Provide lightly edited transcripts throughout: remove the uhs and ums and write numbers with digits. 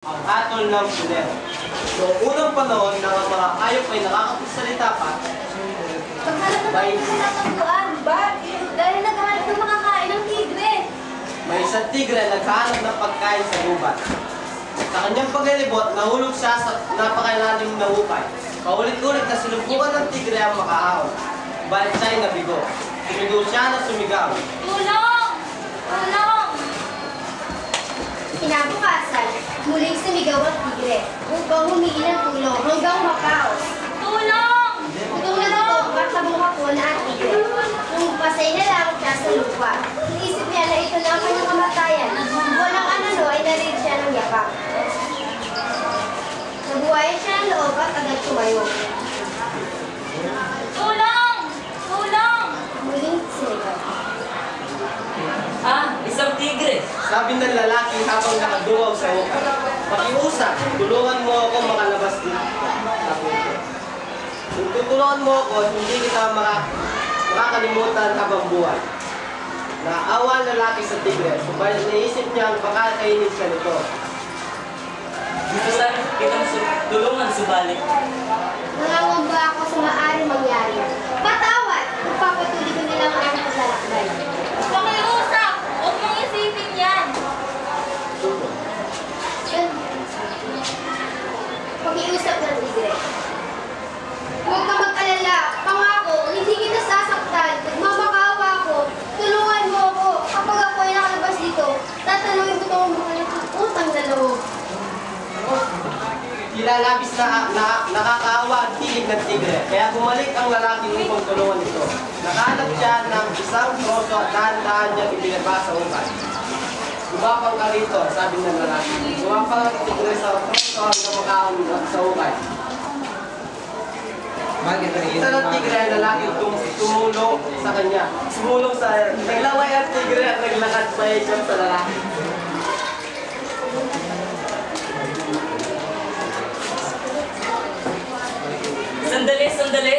Ang hatol ng pulero. Noong unang panahon na ang mga hayop ay nakakapagsalita pa, Paghanap na tayo sa natagpuan, ba? Dahil naghahanap ng makakain ng tigre. may isang tigre na naghahanap ng pagkain sa gubat. Sa kanyang paglilibot, nahulog siya sa napakalalim na hukay. Paulit-ulit na sinubukan ng tigre ang makahawak. Balit siya ay nabigo. Sumigaw siya na sumigaw. Tulong! Tulong! Kinabukasan, muling sumigaw ang tigre upang humingi ng tulong hanggang makaos. Tulong! Gutom na gutom, katabong ako na ang tigre. Nung pasay na lang siya sa lupa, inisip niya na ito na ang kanyang kamatayan. Walang ano ay narin siya ng yakap. Nabuhayan siya ng loob at agad tumayo. Tulong! Tulong! Muling sumigaw. Isang tigre. Sabi ng lalaki habang nakaduwaw sa hukay. Pakiusap, tulungan mo ako makalabas dito. Kung tutulungan mo ako, hindi kita makakalimutan habang buhay. Naawa ang lalaki sa tigre, subalit naisip niya ang baka kainin siya nito. Gusto sana kitang tulungan subalit. Nangangamba ako sa maaaring mangyari. Patawad! Magpapatuloy ko nilang ang aking paglalakbay. Pakiusap! Huwag mong isipin yan! Pag-iusap ng tigre. Huwag ka mag-alala. Pangako, hindi kita sasaktan. Nagmamakaawa ako. Tulungan mo ako. Kapag ako ay nakalabas dito, tatanungin ko itong mga utang na loob. Kilalabis na nakakaawa ang tinig ng tigre, kaya bumalik ang lalaki upang tulungan ito. Nakahanap siya ng isang troso at dahan-dahan niyang ibinaba sa hukay. Gumapang ka rito, sabi ng lalaki. Gumapang ang tigre sa troso hanggang makahanap sa hukay. Kita ng tigre ang lalaki tumulong sa kanya. Sumulong sa naglaway ang tigre at naglakad pa siya sa lalaki. Sandali.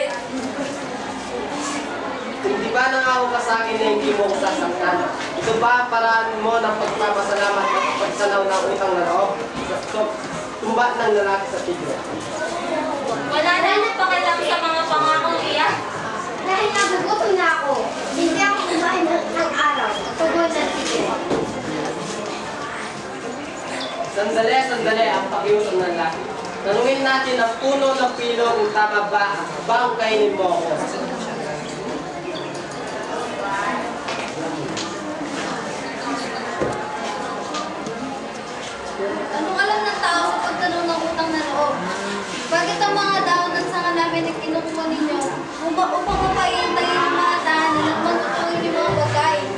Hindi ba nangako ka sa akin na hindi mo ko sasaktan? Ito ba ang paraan mo ng pagpapasalamat at pagsanaw ng utang na loob? Tumba ng lalaki sa tigre. Wala na nagpakialam sa mga pangakong iyan. Dahil nagugutom na ako, hindi ako kumain ng araw. Tugon ng tigre. Sandali ang pakiusap ng lalaki. Tanungin natin ang puno ng pilo kung tama ba ang kainin mo ako. Anong alam ng tao sa pagtanong ng utang na loob? Bakit ang mga daon ng sanga namin na kinukuha ninyo upang mapahintayin ang mga tahanan at matutuin yung mga pagkain?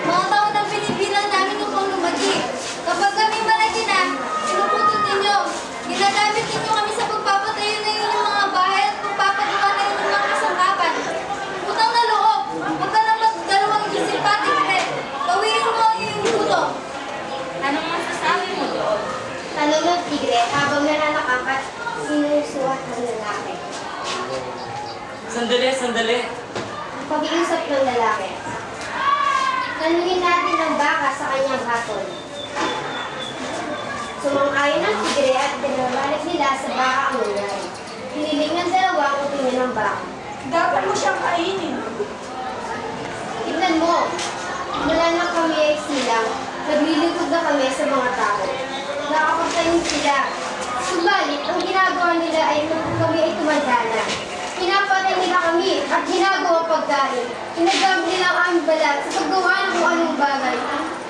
Mga taon ang binibilang namin upang lumagi. Kapag kami malaki na, pinuputot ninyo. Ginagamit ninyo kami sa pagpapatayo na inyong mga bahay at pagpapagawa na inyong mga kasangkapan. Utang na loob, huwag ka na magdalawang isip pati rin. Bawiin mo ang iyong luto. Anong masasabi mo doon? Tanong ng tigre habang nananakap at sinusuwat ng lalaki. Sandali. Pag-iusap ng lalaki. Tanungin natin ang baka sa kanyang hatol. Sumang-ayon ng tigre at pinabalik nila sa baka ang nangyari. Hiniling ng dalawa ang opinyon ng baka. Dapat mo siyang kainin. Tignan mo, mula na kami ay silang, naglilingkod na kami sa mga tao. Nakapagtanim sila. Subalit, ang ginagawa nila ay kami ay tumanda na. Pinapatay nila kami at ginagawa pagkain. Ginagamit nila ang aming balat sa paggawa ng kung anong bagay.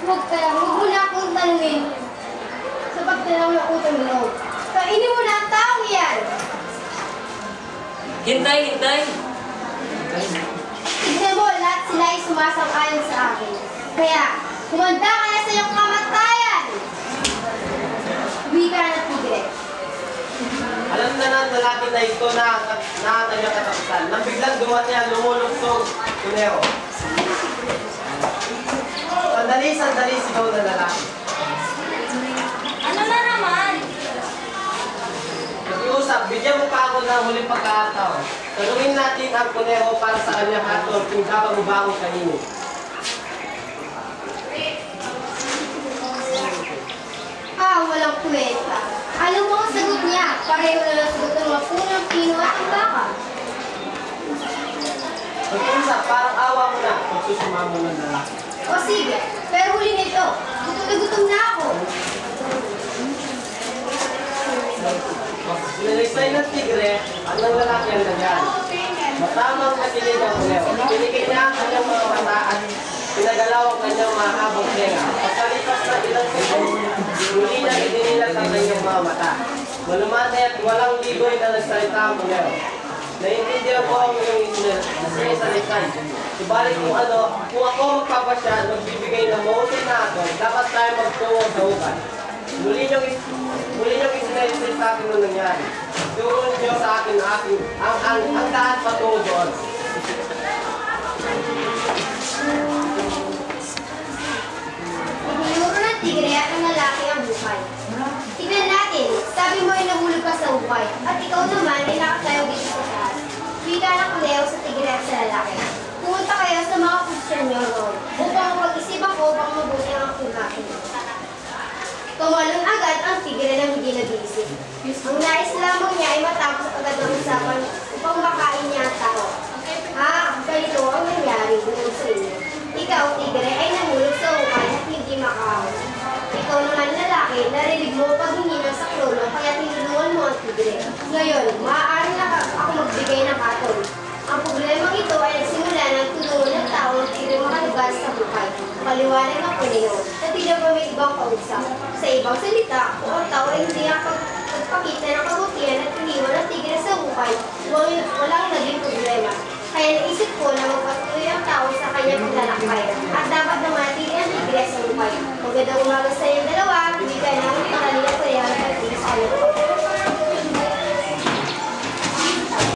Huwag mo na akong tanungin sa pagtanaw ng utang na loob. Kainin mo na ang tao yan! Hintay. Tignan mo, lahat sila ay sumasang-ayon sa akin. Kaya, kumanda ka na sa iyong kamatayan! Wika ng tigre. Alam na ng lalaki na ito na ang kanyang katapusan. Nang biglang dumating ang lumuluksong kunero. Sandali, sigaw ng lalaki. Ano na naman? Nag-iusap, bigyan mo pa ako ng huling pagkakataon. Tanungin natin ang kunero para sa kanyang hatol kung dapat mo ba akong kainin. mukhang walang kwenta. Alam mo ang sagot niya, pareho na lang sagot ng mga punong pino at ang baka. Pag-usap, parang awa mo na kung susumama mo ng lalaki. O sige, pero huli nito, gutom na gutom na ako. Sinalaysay ng tigre at ng lalaki ang nagyan. Matamang nakinig ang Leo. Pinigil niya ang kanyang mga mata at pinagalaw ang kanyang mahabang tenga. Pagkalipas na ilang segundo, muli na idinilat ang kanyang mga mata. Malumatay at walang liboy na nagsalita ang Leo. Naiintindihan ko ang iyong sinasalaysay. Subalit kung ako magpapasya, magbibigay ng mausay na ato, dapat tayo magtungo sa hukay. Muli niyong isinalisay sa akin nung nangyari. Turo niyo sa akin ang lahat patungo doon. Itinuro ng tigre at ng lalaki ang buhay. Tignan natin, sabi mo ay nahulog ka sa upay, at ikaw naman ay nakatayo dito sa taas. Wika ng Leo sa tigre at sa lalaki. Pumunta kayo sa mga posisyon niyo roon, upang pag-isipan ko upang mabuti ang kumain. Tumalon agad ang tigre na hindi nag-iisip. Ang nais lamang niya ay matapos agad ang usapan upang makain niya ang tao. Ganito ang nangyari doon sa inyo. Ikaw, tigre, ay nahulog sa ukay at hindi makahawak. Ikaw naman lalaki, narinig mo pag